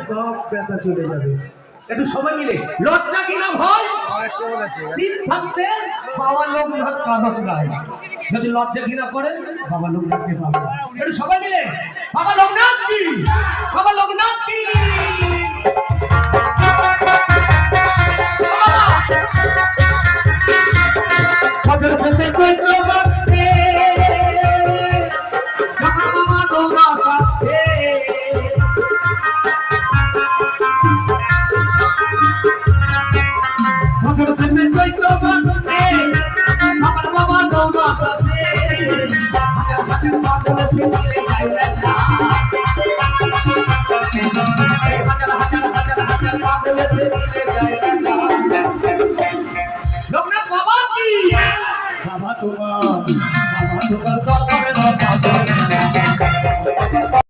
সব ব্যথা চলে যাবে। একটু সবাই মিলে লজ্জা কিনা ভয় দিন থাকতে বাবা লোকনাথ কাঁদন গায়। যদি লজ্জা ঘৃণা করেন বাবা লোকনাথকে পাবেন। একটু সবাই মিলে বাবা লোকনাথ কি, বাবা লোকনাথ কি। বছর শেষে চৈত্র মাসে বাবা লোকনাথ আসে। বছর শেষে চৈত্র মাসে আমার বাবা লোকনাথ আসে। হাজার হাজার পাগল ছেলে গাইলেন না, হাজার হাজার হাজার হাজার পাগল ছেলে